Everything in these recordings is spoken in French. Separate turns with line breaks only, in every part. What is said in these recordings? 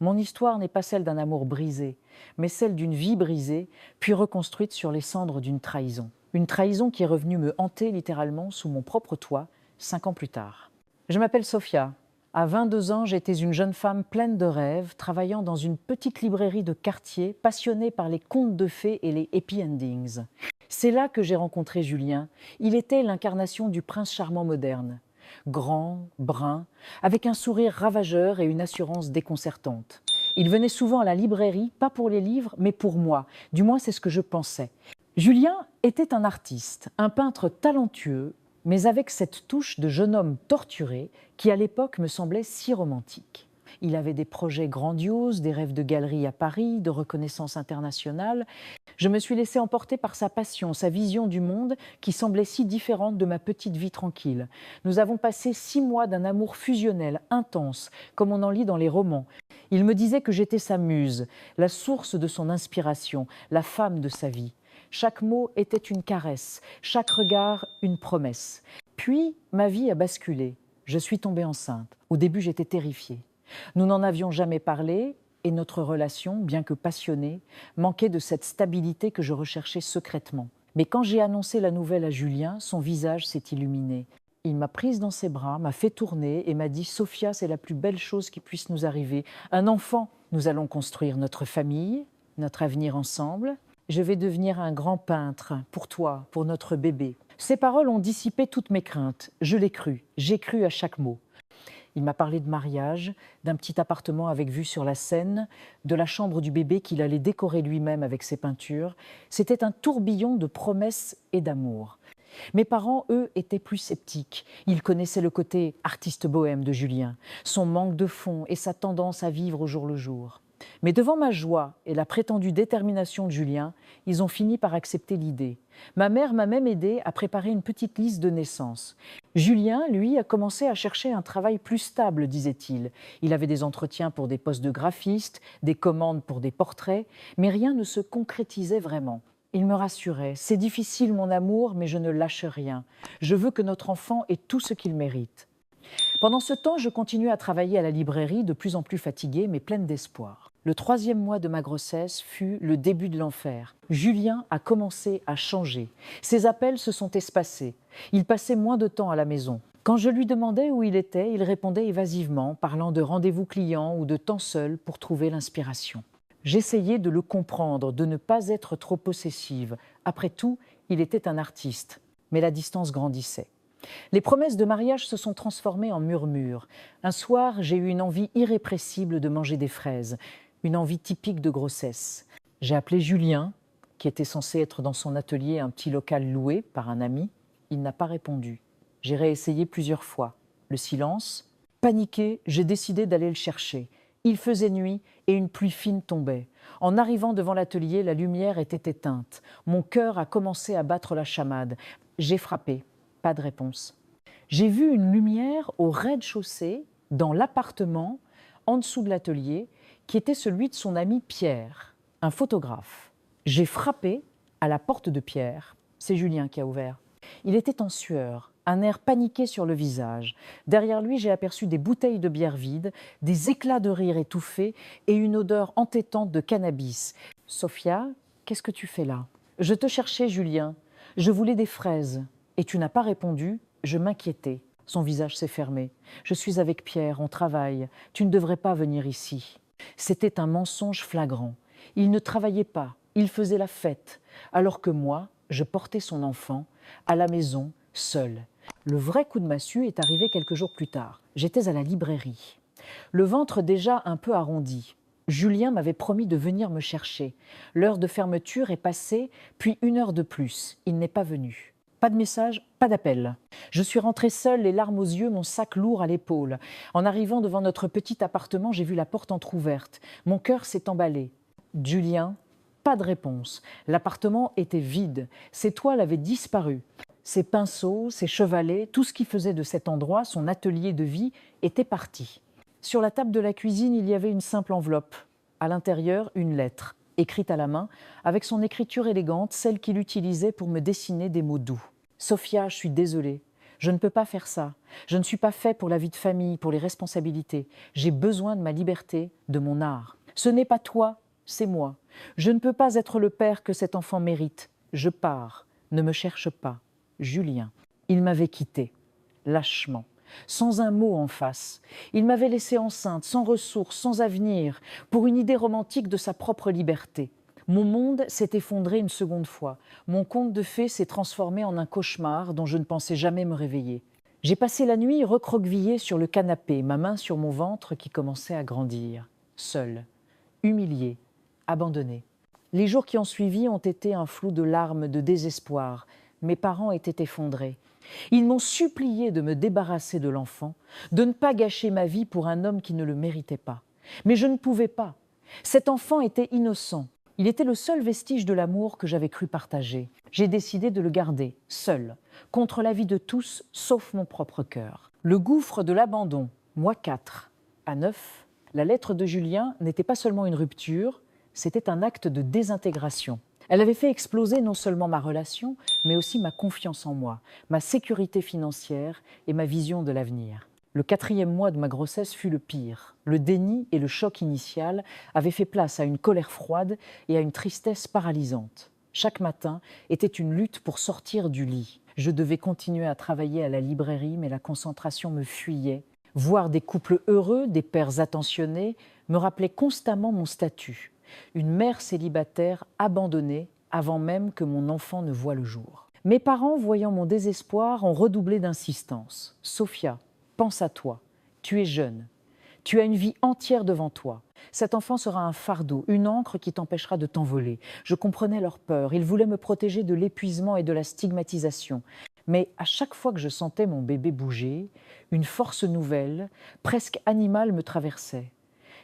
Mon histoire n'est pas celle d'un amour brisé, mais celle d'une vie brisée, puis reconstruite sur les cendres d'une trahison. Une trahison qui est revenue me hanter littéralement sous mon propre toit, 5 ans plus tard. Je m'appelle Sophia. À 22 ans, j'étais une jeune femme pleine de rêves, travaillant dans une petite librairie de quartier, passionnée par les contes de fées et les happy endings. C'est là que j'ai rencontré Julien. Il était l'incarnation du prince charmant moderne. Grand, brun, avec un sourire ravageur et une assurance déconcertante. Il venait souvent à la librairie, pas pour les livres, mais pour moi. Du moins, c'est ce que je pensais. Julien était un artiste, un peintre talentueux, mais avec cette touche de jeune homme torturé qui, à l'époque, me semblait si romantique. Il avait des projets grandioses, des rêves de galerie à Paris, de reconnaissance internationale. Je me suis laissée emporter par sa passion, sa vision du monde qui semblait si différente de ma petite vie tranquille. Nous avons passé 6 mois d'un amour fusionnel, intense, comme on en lit dans les romans. Il me disait que j'étais sa muse, la source de son inspiration, la femme de sa vie. Chaque mot était une caresse, chaque regard une promesse. Puis, ma vie a basculé. Je suis tombée enceinte. Au début, j'étais terrifiée. Nous n'en avions jamais parlé et notre relation, bien que passionnée, manquait de cette stabilité que je recherchais secrètement. Mais quand j'ai annoncé la nouvelle à Julien, son visage s'est illuminé. Il m'a prise dans ses bras, m'a fait tourner et m'a dit « Sophia, c'est la plus belle chose qui puisse nous arriver. Un enfant, nous allons construire notre famille, notre avenir ensemble. Je vais devenir un grand peintre pour toi, pour notre bébé. » Ces paroles ont dissipé toutes mes craintes. Je l'ai cru, j'ai cru à chaque mot. Il m'a parlé de mariage, d'un petit appartement avec vue sur la Seine, de la chambre du bébé qu'il allait décorer lui-même avec ses peintures. C'était un tourbillon de promesses et d'amour. Mes parents, eux, étaient plus sceptiques. Ils connaissaient le côté artiste bohème de Julien, son manque de fond et sa tendance à vivre au jour le jour. Mais devant ma joie et la prétendue détermination de Julien, ils ont fini par accepter l'idée. Ma mère m'a même aidée à préparer une petite liste de naissance. Julien, lui, a commencé à chercher un travail plus stable, disait-il. Il avait des entretiens pour des postes de graphiste, des commandes pour des portraits, mais rien ne se concrétisait vraiment. Il me rassurait. « C'est difficile, mon amour, mais je ne lâche rien. Je veux que notre enfant ait tout ce qu'il mérite. » Pendant ce temps, je continuais à travailler à la librairie, de plus en plus fatiguée, mais pleine d'espoir. Le 3e mois de ma grossesse fut le début de l'enfer. Julien a commencé à changer. Ses appels se sont espacés. Il passait moins de temps à la maison. Quand je lui demandais où il était, il répondait évasivement, parlant de rendez-vous clients ou de temps seul pour trouver l'inspiration. J'essayais de le comprendre, de ne pas être trop possessive. Après tout, il était un artiste. Mais la distance grandissait. Les promesses de mariage se sont transformées en murmures. Un soir, j'ai eu une envie irrépressible de manger des fraises, une envie typique de grossesse. J'ai appelé Julien, qui était censé être dans son atelier, un petit local loué par un ami. Il n'a pas répondu. J'ai réessayé plusieurs fois. Le silence. Paniquée, j'ai décidé d'aller le chercher. Il faisait nuit et une pluie fine tombait. En arrivant devant l'atelier, la lumière était éteinte. Mon cœur a commencé à battre la chamade. J'ai frappé. Pas de réponse. J'ai vu une lumière au rez-de-chaussée, dans l'appartement, en dessous de l'atelier, qui était celui de son ami Pierre, un photographe. J'ai frappé à la porte de Pierre. C'est Julien qui a ouvert. Il était en sueur, un air paniqué sur le visage. Derrière lui, j'ai aperçu des bouteilles de bière vides, des éclats de rire étouffés et une odeur entêtante de cannabis. « Sophia, qu'est-ce que tu fais là ?»« Je te cherchais, Julien. Je voulais des fraises. Et tu n'as pas répondu, je m'inquiétais. » Son visage s'est fermé. « Je suis avec Pierre, on travaille. Tu ne devrais pas venir ici. » C'était un mensonge flagrant. Il ne travaillait pas, il faisait la fête, alors que moi, je portais son enfant, à la maison, seule. Le vrai coup de massue est arrivé quelques jours plus tard. J'étais à la librairie. Le ventre déjà un peu arrondi. Julien m'avait promis de venir me chercher. L'heure de fermeture est passée, puis 1 heure de plus. Il n'est pas venu. Pas de message, pas d'appel. Je suis rentrée seule, les larmes aux yeux, mon sac lourd à l'épaule. En arrivant devant notre petit appartement, j'ai vu la porte entr'ouverte. Mon cœur s'est emballé. Julien, pas de réponse. L'appartement était vide. Ses toiles avaient disparu. Ses pinceaux, ses chevalets, tout ce qui faisait de cet endroit son atelier de vie était parti. Sur la table de la cuisine, il y avait une simple enveloppe. À l'intérieur, une lettre, écrite à la main, avec son écriture élégante, celle qu'il utilisait pour me dessiner des mots doux. « Sophia, je suis désolée. Je ne peux pas faire ça. Je ne suis pas fait pour la vie de famille, pour les responsabilités. J'ai besoin de ma liberté, de mon art. Ce n'est pas toi, c'est moi. Je ne peux pas être le père que cet enfant mérite. Je pars. Ne me cherche pas. Julien. Il m'avait quitté, lâchement, sans un mot en face. Il m'avait laissée enceinte, sans ressources, sans avenir, pour une idée romantique de sa propre liberté. Mon monde s'est effondré une seconde fois. Mon conte de fées s'est transformé en un cauchemar dont je ne pensais jamais me réveiller. J'ai passé la nuit recroquevillée sur le canapé, ma main sur mon ventre qui commençait à grandir. Seule, humiliée, abandonnée. Les jours qui ont suivi ont été un flou de larmes, de désespoir. Mes parents étaient effondrés. Ils m'ont supplié de me débarrasser de l'enfant, de ne pas gâcher ma vie pour un homme qui ne le méritait pas. Mais je ne pouvais pas. Cet enfant était innocent. Il était le seul vestige de l'amour que j'avais cru partager. J'ai décidé de le garder, seul, contre l'avis de tous, sauf mon propre cœur. Le gouffre de l'abandon, mois 4, à 9, la lettre de Julien n'était pas seulement une rupture, c'était un acte de désintégration. Elle avait fait exploser non seulement ma relation, mais aussi ma confiance en moi, ma sécurité financière et ma vision de l'avenir. Le 4e mois de ma grossesse fut le pire. Le déni et le choc initial avaient fait place à une colère froide et à une tristesse paralysante. Chaque matin était une lutte pour sortir du lit. Je devais continuer à travailler à la librairie, mais la concentration me fuyait. Voir des couples heureux, des pères attentionnés, me rappelait constamment mon statut. Une mère célibataire abandonnée avant même que mon enfant ne voie le jour. Mes parents, voyant mon désespoir, ont redoublé d'insistance. « Sophia, pense à toi. Tu es jeune. Tu as une vie entière devant toi. Cet enfant sera un fardeau, une ancre qui t'empêchera de t'envoler. » Je comprenais leur peur. Ils voulaient me protéger de l'épuisement et de la stigmatisation. Mais à chaque fois que je sentais mon bébé bouger, une force nouvelle, presque animale, me traversait.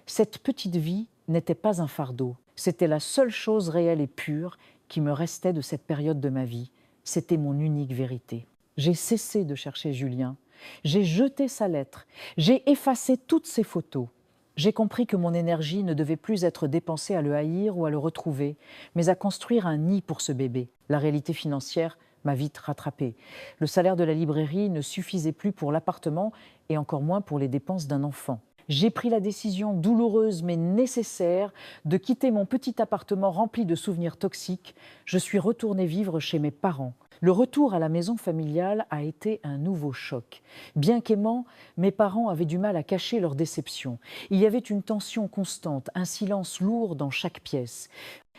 Cette petite vie n'était pas un fardeau. C'était la seule chose réelle et pure qui me restait de cette période de ma vie. C'était mon unique vérité. J'ai cessé de chercher Julien. J'ai jeté sa lettre. J'ai effacé toutes ses photos. J'ai compris que mon énergie ne devait plus être dépensée à le haïr ou à le retrouver, mais à construire un nid pour ce bébé. La réalité financière m'a vite rattrapée. Le salaire de la librairie ne suffisait plus pour l'appartement et encore moins pour les dépenses d'un enfant. J'ai pris la décision douloureuse mais nécessaire de quitter mon petit appartement rempli de souvenirs toxiques. Je suis retournée vivre chez mes parents. Le retour à la maison familiale a été un nouveau choc. Bien qu'aimants, mes parents avaient du mal à cacher leur déception. Il y avait une tension constante, un silence lourd dans chaque pièce.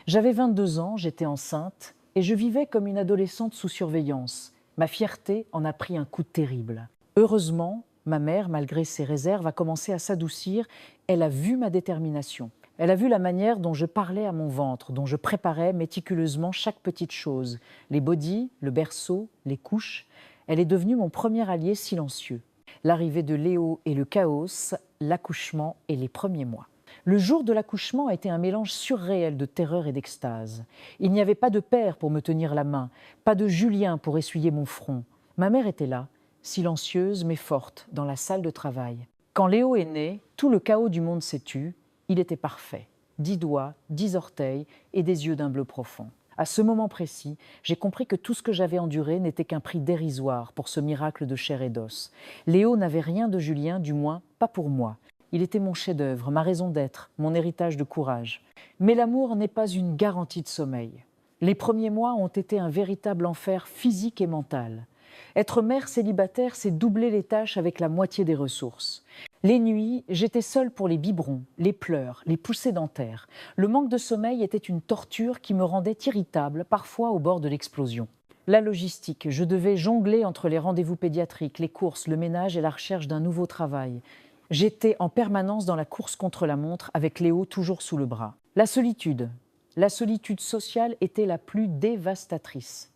J'avais 22 ans, j'étais enceinte et je vivais comme une adolescente sous surveillance. Ma fierté en a pris un coup terrible. Heureusement, ma mère, malgré ses réserves, a commencé à s'adoucir. Elle a vu ma détermination. Elle a vu la manière dont je parlais à mon ventre, dont je préparais méticuleusement chaque petite chose. Les bodys, le berceau, les couches. Elle est devenue mon premier allié silencieux. L'arrivée de Léo et le chaos, l'accouchement et les premiers mois. Le jour de l'accouchement a été un mélange surréel de terreur et d'extase. Il n'y avait pas de père pour me tenir la main, pas de Julien pour essuyer mon front. Ma mère était là, silencieuse mais forte, dans la salle de travail. Quand Léo est né, tout le chaos du monde s'est tu. Il était parfait. 10 doigts, 10 orteils et des yeux d'un bleu profond. À ce moment précis, j'ai compris que tout ce que j'avais enduré n'était qu'un prix dérisoire pour ce miracle de chair et d'os. Léo n'avait rien de Julien, du moins pas pour moi. Il était mon chef-d'œuvre, ma raison d'être, mon héritage de courage. Mais l'amour n'est pas une garantie de sommeil. Les premiers mois ont été un véritable enfer physique et mental. Être mère célibataire, c'est doubler les tâches avec la moitié des ressources. Les nuits, j'étais seule pour les biberons, les pleurs, les poussées dentaires. Le manque de sommeil était une torture qui me rendait irritable, parfois au bord de l'explosion. La logistique, je devais jongler entre les rendez-vous pédiatriques, les courses, le ménage et la recherche d'un nouveau travail. J'étais en permanence dans la course contre la montre avec Léo toujours sous le bras. La solitude sociale était la plus dévastatrice.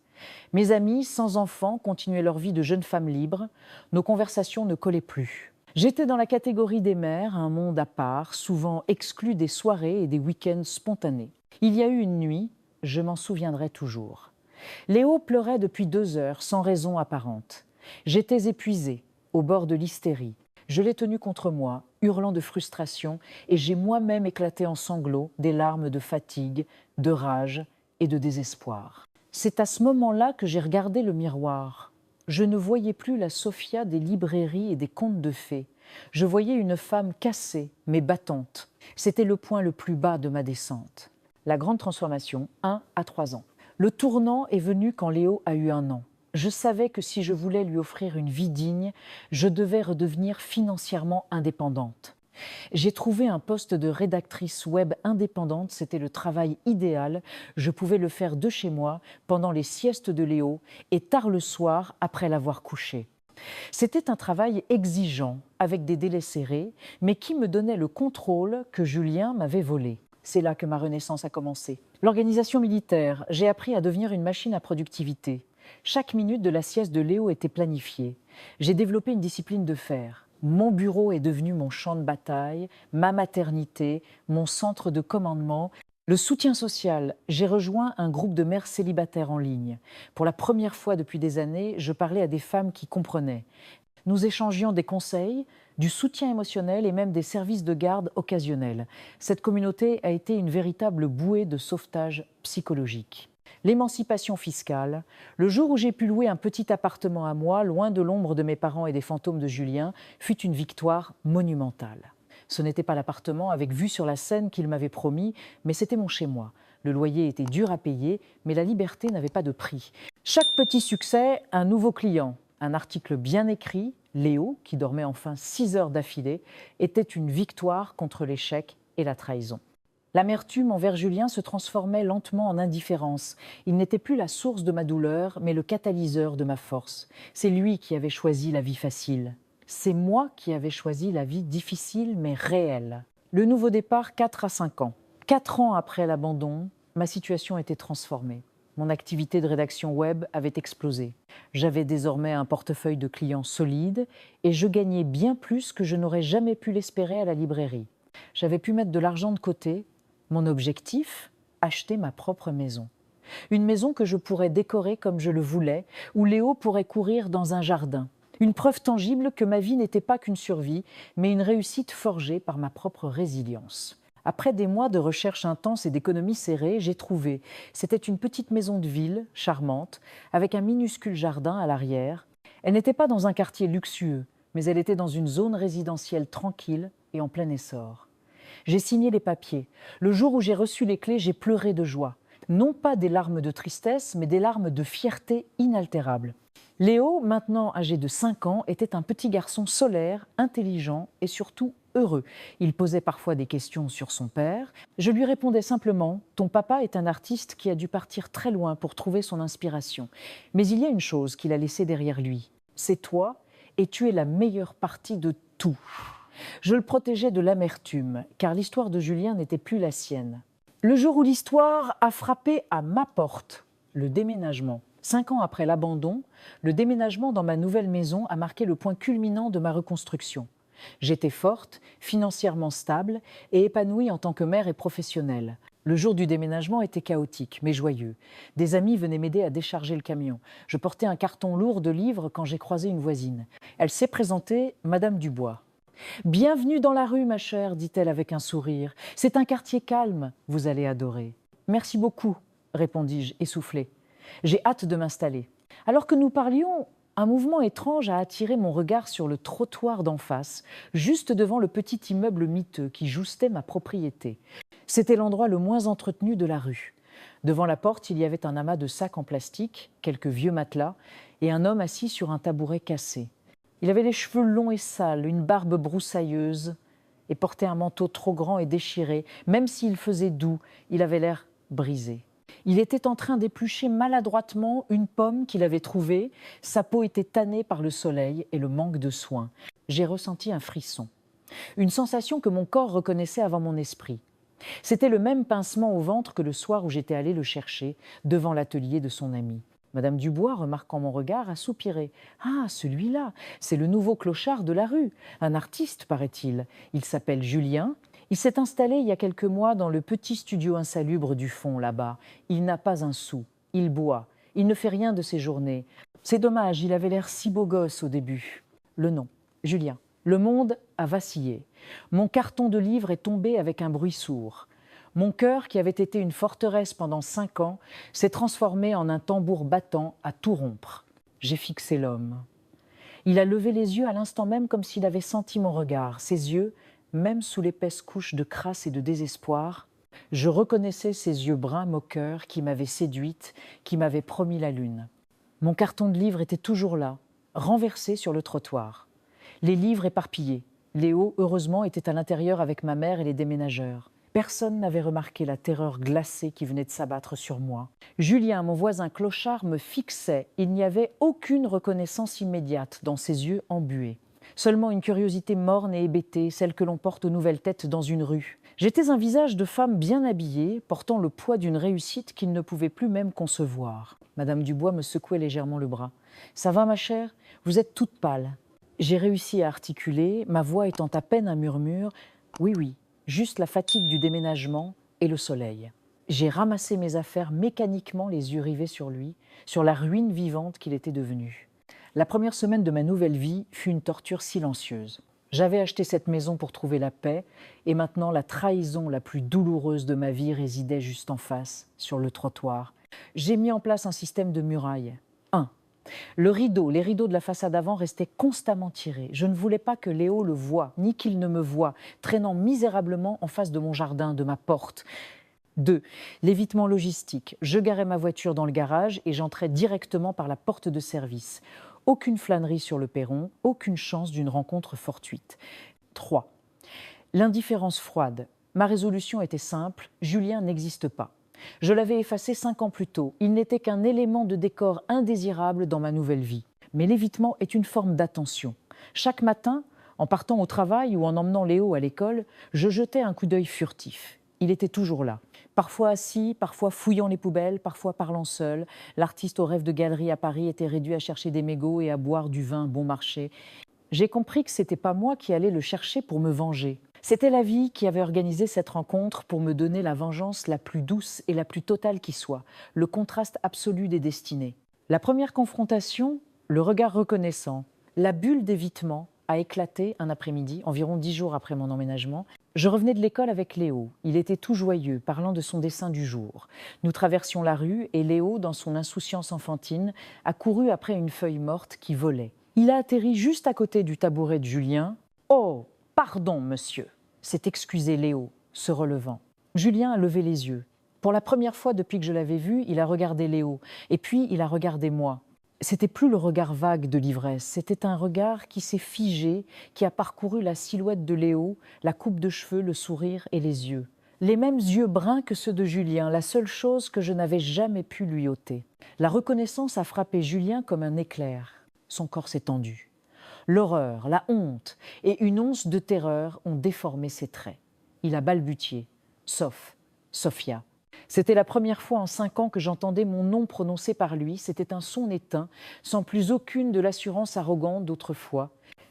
Mes amis, sans enfants, continuaient leur vie de jeunes femmes libres. Nos conversations ne collaient plus. J'étais dans la catégorie des mères, un monde à part, souvent exclu des soirées et des week-ends spontanés. Il y a eu une nuit, je m'en souviendrai toujours. Léo pleurait depuis 2 heures, sans raison apparente. J'étais épuisée, au bord de l'hystérie. Je l'ai tenu contre moi, hurlant de frustration, et j'ai moi-même éclaté en sanglots, des larmes de fatigue, de rage et de désespoir. C'est à ce moment-là que j'ai regardé le miroir. Je ne voyais plus la Sophia des librairies et des contes de fées. Je voyais une femme cassée, mais battante. C'était le point le plus bas de ma descente. La grande transformation, 1 à 3 ans. Le tournant est venu quand Léo a eu 1 an. Je savais que si je voulais lui offrir une vie digne, je devais redevenir financièrement indépendante. J'ai trouvé un poste de rédactrice web indépendante, c'était le travail idéal. Je pouvais le faire de chez moi, pendant les siestes de Léo et tard le soir après l'avoir couché. C'était un travail exigeant, avec des délais serrés, mais qui me donnait le contrôle que Julien m'avait volé. C'est là que ma renaissance a commencé. L'organisation militaire, j'ai appris à devenir une machine à productivité. Chaque minute de la sieste de Léo était planifiée. J'ai développé une discipline de fer. Mon bureau est devenu mon champ de bataille, ma maternité, mon centre de commandement. Le soutien social, j'ai rejoint un groupe de mères célibataires en ligne. Pour la première fois depuis des années, je parlais à des femmes qui comprenaient. Nous échangions des conseils, du soutien émotionnel et même des services de garde occasionnels. Cette communauté a été une véritable bouée de sauvetage psychologique. L'émancipation fiscale, le jour où j'ai pu louer un petit appartement à moi, loin de l'ombre de mes parents et des fantômes de Julien, fut une victoire monumentale. Ce n'était pas l'appartement avec vue sur la Seine qu'il m'avait promis, mais c'était mon chez-moi. Le loyer était dur à payer, mais la liberté n'avait pas de prix. Chaque petit succès, un nouveau client. Un article bien écrit, Léo, qui dormait enfin 6 heures d'affilée, était une victoire contre l'échec et la trahison. L'amertume envers Julien se transformait lentement en indifférence. Il n'était plus la source de ma douleur, mais le catalyseur de ma force. C'est lui qui avait choisi la vie facile. C'est moi qui avais choisi la vie difficile mais réelle. Le nouveau départ, 4 à 5 ans. 4 ans après l'abandon, ma situation était transformée. Mon activité de rédaction web avait explosé. J'avais désormais un portefeuille de clients solide et je gagnais bien plus que je n'aurais jamais pu l'espérer à la librairie. J'avais pu mettre de l'argent de côté. Mon objectif, acheter ma propre maison. Une maison que je pourrais décorer comme je le voulais, où Léo pourrait courir dans un jardin. Une preuve tangible que ma vie n'était pas qu'une survie, mais une réussite forgée par ma propre résilience. Après des mois de recherche intense et d'économie serrée, j'ai trouvé. C'était une petite maison de ville, charmante, avec un minuscule jardin à l'arrière. Elle n'était pas dans un quartier luxueux, mais elle était dans une zone résidentielle tranquille et en plein essor. J'ai signé les papiers. Le jour où j'ai reçu les clés, j'ai pleuré de joie. Non pas des larmes de tristesse, mais des larmes de fierté inaltérable. Léo, maintenant âgé de 5 ans, était un petit garçon solaire, intelligent et surtout heureux. Il posait parfois des questions sur son père. Je lui répondais simplement « Ton papa est un artiste qui a dû partir très loin pour trouver son inspiration. Mais il y a une chose qu'il a laissée derrière lui. C'est toi et tu es la meilleure partie de tout. » Je le protégeais de l'amertume, car l'histoire de Julien n'était plus la sienne. Le jour où l'histoire a frappé à ma porte, le déménagement. 5 ans après l'abandon, le déménagement dans ma nouvelle maison a marqué le point culminant de ma reconstruction. J'étais forte, financièrement stable et épanouie en tant que mère et professionnelle. Le jour du déménagement était chaotique, mais joyeux. Des amis venaient m'aider à décharger le camion. Je portais un carton lourd de livres quand j'ai croisé une voisine. Elle s'est présentée, Madame Dubois. « Bienvenue dans la rue, ma chère, dit-elle avec un sourire. C'est un quartier calme, vous allez adorer. »« Merci beaucoup, répondis-je, essoufflée. J'ai hâte de m'installer. » Alors que nous parlions, un mouvement étrange a attiré mon regard sur le trottoir d'en face, juste devant le petit immeuble miteux qui joustait ma propriété. C'était l'endroit le moins entretenu de la rue. Devant la porte, il y avait un amas de sacs en plastique, quelques vieux matelas et un homme assis sur un tabouret cassé. Il avait les cheveux longs et sales, une barbe broussailleuse et portait un manteau trop grand et déchiré. Même s'il faisait doux, il avait l'air brisé. Il était en train d'éplucher maladroitement une pomme qu'il avait trouvée. Sa peau était tannée par le soleil et le manque de soins. J'ai ressenti un frisson. Une sensation que mon corps reconnaissait avant mon esprit. C'était le même pincement au ventre que le soir où j'étais allée le chercher devant l'atelier de son ami. Madame Dubois, remarquant mon regard, a soupiré. « Ah, celui-là, c'est le nouveau clochard de la rue, un artiste, paraît-il. Il s'appelle Julien. Il s'est installé il y a quelques mois dans le petit studio insalubre du fond, là-bas. Il n'a pas un sou. Il boit. Il ne fait rien de ses journées. C'est dommage, il avait l'air si beau gosse au début. » Le nom, Julien. Le monde a vacillé. Mon carton de livres est tombé avec un bruit sourd. Mon cœur, qui avait été une forteresse pendant 5 ans, s'est transformé en un tambour battant à tout rompre. j'ai fixé l'homme. Il a levé les yeux à l'instant même comme s'il avait senti mon regard. Ses yeux, même sous l'épaisse couche de crasse et de désespoir, je reconnaissais ces yeux bruns moqueurs qui m'avaient séduite, qui m'avaient promis la lune. Mon carton de livres était toujours là, renversé sur le trottoir. Les livres éparpillés. Léo, heureusement, était à l'intérieur avec ma mère et les déménageurs. Personne n'avait remarqué la terreur glacée qui venait de s'abattre sur moi. Julien, mon voisin clochard, me fixait. Il n'y avait aucune reconnaissance immédiate dans ses yeux embués. Seulement une curiosité morne et hébétée, celle que l'on porte aux nouvelles têtes dans une rue. J'étais un visage de femme bien habillée, portant le poids d'une réussite qu'il ne pouvait plus même concevoir. Madame Dubois me secouait légèrement le bras. « Ça va, ma chère? Vous êtes toute pâle. » J'ai réussi à articuler, ma voix étant à peine un murmure. « Oui, oui, juste la fatigue du déménagement et le soleil. » J'ai ramassé mes affaires mécaniquement, les yeux rivés sur lui, sur la ruine vivante qu'il était devenu. La première semaine de ma nouvelle vie fut une torture silencieuse. J'avais acheté cette maison pour trouver la paix, et maintenant la trahison la plus douloureuse de ma vie résidait juste en face, sur le trottoir. J'ai mis en place un système de murailles. 1. Les rideaux de la façade avant restaient constamment tirés. Je ne voulais pas que Léo le voie, ni qu'il ne me voie, traînant misérablement en face de mon jardin, de ma porte. 2. L'évitement logistique. Je garais ma voiture dans le garage et j'entrais directement par la porte de service. Aucune flânerie sur le perron, aucune chance d'une rencontre fortuite. 3. L'indifférence froide. Ma résolution était simple, Julien n'existe pas. Je l'avais effacé 5 ans plus tôt. Il n'était qu'un élément de décor indésirable dans ma nouvelle vie. Mais l'évitement est une forme d'attention. Chaque matin, en partant au travail ou en emmenant Léo à l'école, je jetais un coup d'œil furtif. Il était toujours là. Parfois assis, parfois fouillant les poubelles, parfois parlant seul. L'artiste au rêve de galerie à Paris était réduit à chercher des mégots et à boire du vin bon marché. J'ai compris que c'était pas moi qui allais le chercher pour me venger. C'était la vie qui avait organisé cette rencontre pour me donner la vengeance la plus douce et la plus totale qui soit, le contraste absolu des destinées. La première confrontation, le regard reconnaissant, la bulle d'évitement a éclaté un après-midi, environ 10 jours après mon emménagement. Je revenais de l'école avec Léo. Il était tout joyeux, parlant de son dessin du jour. Nous traversions la rue et Léo, dans son insouciance enfantine, a couru après une feuille morte qui volait. Il a atterri juste à côté du tabouret de Julien. « Oh, pardon, monsieur !» s'est excusé Léo, se relevant. Julien a levé les yeux. Pour la première fois depuis que je l'avais vu, il a regardé Léo. Et puis, il a regardé moi. C'était plus le regard vague de l'ivresse, c'était un regard qui s'est figé, qui a parcouru la silhouette de Léo, la coupe de cheveux, le sourire et les yeux. Les mêmes yeux bruns que ceux de Julien, la seule chose que je n'avais jamais pu lui ôter. La reconnaissance a frappé Julien comme un éclair. Son corps s'est tendu. L'horreur, la honte et une once de terreur ont déformé ses traits. Il a balbutié. Sauf Sophia. C'était la première fois en 5 ans que j'entendais mon nom prononcé par lui. C'était un son éteint, sans plus aucune de l'assurance arrogante d'autrefois.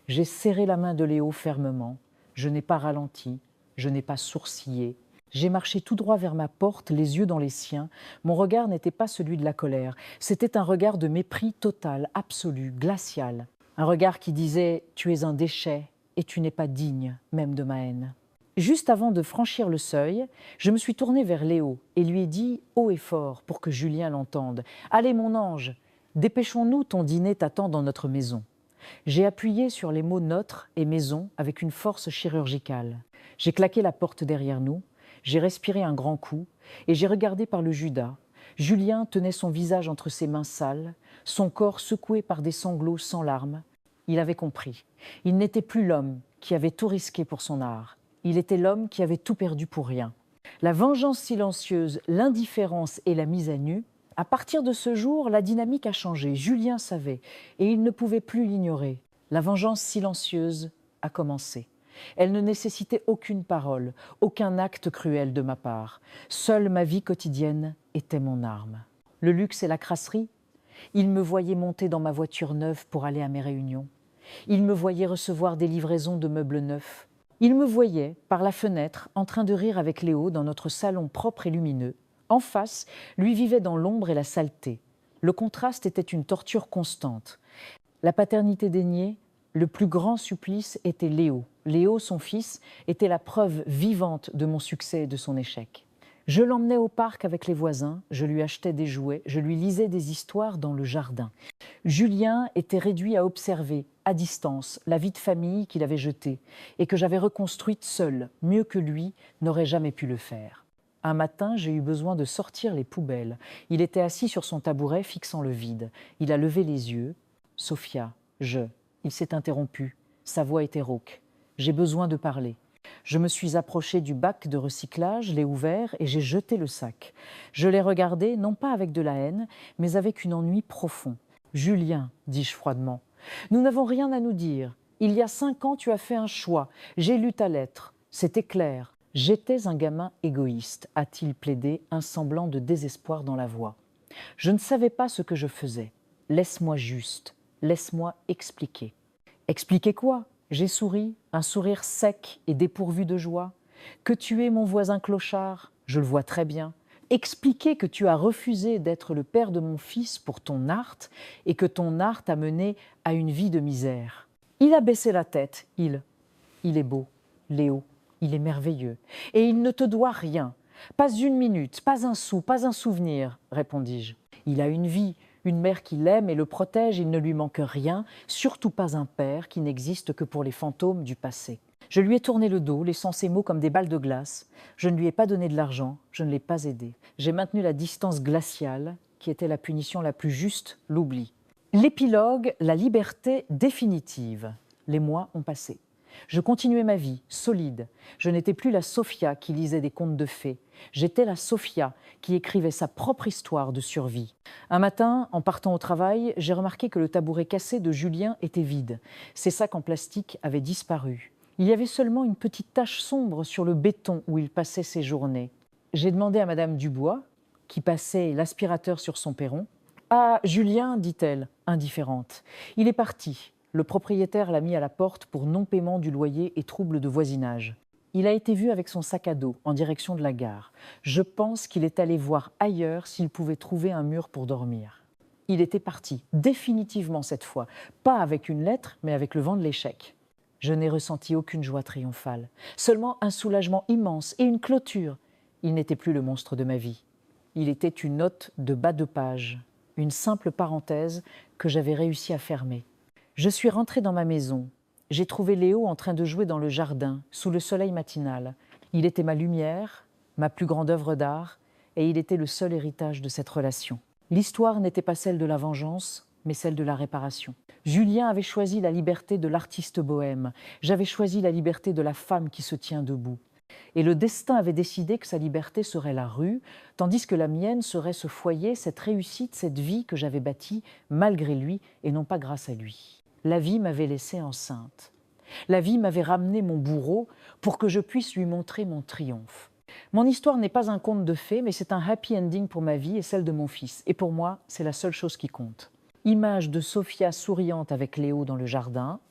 J'ai serré la main de Léo fermement. Je n'ai pas ralenti, je n'ai pas sourcillé. J'ai marché tout droit vers ma porte, les yeux dans les siens. Mon regard n'était pas celui de la colère. C'était un regard de mépris total, absolu, glacial. Un regard qui disait « Tu es un déchet et tu n'es pas digne même de ma haine ». Juste avant de franchir le seuil, je me suis tournée vers Léo et lui ai dit haut et fort pour que Julien l'entende « Allez mon ange, dépêchons-nous, ton dîner t'attend dans notre maison ». J'ai appuyé sur les mots « notre » et « maison » avec une force chirurgicale. J'ai claqué la porte derrière nous, j'ai respiré un grand coup et j'ai regardé par le Judas. Julien tenait son visage entre ses mains sales, son corps secoué par des sanglots sans larmes. Il avait compris. Il n'était plus l'homme qui avait tout risqué pour son art. Il était l'homme qui avait tout perdu pour rien. La vengeance silencieuse, l'indifférence et la mise à nu, à partir de ce jour, la dynamique a changé. Julien savait et il ne pouvait plus l'ignorer. La vengeance silencieuse a commencé. Elle ne nécessitait aucune parole, aucun acte cruel de ma part. Seule ma vie quotidienne était mon arme. Le luxe et la crasserie, il me voyait monter dans ma voiture neuve pour aller à mes réunions. Il me voyait recevoir des livraisons de meubles neufs. Il me voyait, par la fenêtre, en train de rire avec Léo dans notre salon propre et lumineux. En face, lui vivait dans l'ombre et la saleté. Le contraste était une torture constante. La paternité déniée, le plus grand supplice était Léo. Léo, son fils, était la preuve vivante de mon succès et de son échec. Je l'emmenais au parc avec les voisins, je lui achetais des jouets, je lui lisais des histoires dans le jardin. Julien était réduit à observer, à distance, la vie de famille qu'il avait jetée et que j'avais reconstruite seule, mieux que lui n'aurait jamais pu le faire. Un matin, j'ai eu besoin de sortir les poubelles. Il était assis sur son tabouret, fixant le vide. Il a levé les yeux. « Sophia, je… » Il s'est interrompu. Sa voix était rauque. « J'ai besoin de parler. » Je me suis approchée du bac de recyclage, l'ai ouvert et j'ai jeté le sac. Je l'ai regardé, non pas avec de la haine, mais avec un ennui profond. « Julien, dis-je froidement, nous n'avons rien à nous dire. Il y a 5 ans, tu as fait un choix. J'ai lu ta lettre. C'était clair. J'étais un gamin égoïste, a-t-il plaidé, un semblant de désespoir dans la voix. Je ne savais pas ce que je faisais. Laisse-moi juste, laisse-moi expliquer. Expliquer quoi ? J'ai souri, un sourire sec et dépourvu de joie. Que tu es mon voisin clochard, je le vois très bien. Expliquer que tu as refusé d'être le père de mon fils pour ton art et que ton art t'a mené à une vie de misère. Il a baissé la tête, il est beau, Léo, il est merveilleux. Et il ne te doit rien. Pas une minute, pas un sou, pas un souvenir, répondis-je. Il a une vie, une mère qui l'aime et le protège, il ne lui manque rien, surtout pas un père qui n'existe que pour les fantômes du passé. Je lui ai tourné le dos, laissant ces mots comme des balles de glace. Je ne lui ai pas donné de l'argent, je ne l'ai pas aidé. J'ai maintenu la distance glaciale, qui était la punition la plus juste, l'oubli. L'épilogue, la liberté définitive. Les mois ont passé. Je continuais ma vie, solide. Je n'étais plus la Sophia qui lisait des contes de fées. J'étais la Sophia qui écrivait sa propre histoire de survie. Un matin, en partant au travail, j'ai remarqué que le tabouret cassé de Julien était vide. Ses sacs en plastique avaient disparu. Il y avait seulement une petite tache sombre sur le béton où il passait ses journées. J'ai demandé à Madame Dubois, qui passait l'aspirateur sur son perron. « Ah, Julien, dit-elle, indifférente. Il est parti. Le propriétaire l'a mis à la porte pour non-paiement du loyer et trouble de voisinage. Il a été vu avec son sac à dos en direction de la gare. Je pense qu'il est allé voir ailleurs s'il pouvait trouver un mur pour dormir. » Il était parti, définitivement cette fois, pas avec une lettre, mais avec le vent de l'échec. Je n'ai ressenti aucune joie triomphale, seulement un soulagement immense et une clôture. Il n'était plus le monstre de ma vie. Il était une note de bas de page, une simple parenthèse que j'avais réussi à fermer. Je suis rentrée dans ma maison. J'ai trouvé Léo en train de jouer dans le jardin, sous le soleil matinal. Il était ma lumière, ma plus grande œuvre d'art, et il était le seul héritage de cette relation. L'histoire n'était pas celle de la vengeance, mais celle de la réparation. Julien avait choisi la liberté de l'artiste bohème. J'avais choisi la liberté de la femme qui se tient debout. Et le destin avait décidé que sa liberté serait la rue, tandis que la mienne serait ce foyer, cette réussite, cette vie que j'avais bâtie malgré lui et non pas grâce à lui. La vie m'avait laissée enceinte. La vie m'avait ramené mon bourreau pour que je puisse lui montrer mon triomphe. Mon histoire n'est pas un conte de fées, mais c'est un happy ending pour ma vie et celle de mon fils. Et pour moi, c'est la seule chose qui compte. Image de Sophia souriante avec Léo dans le jardin.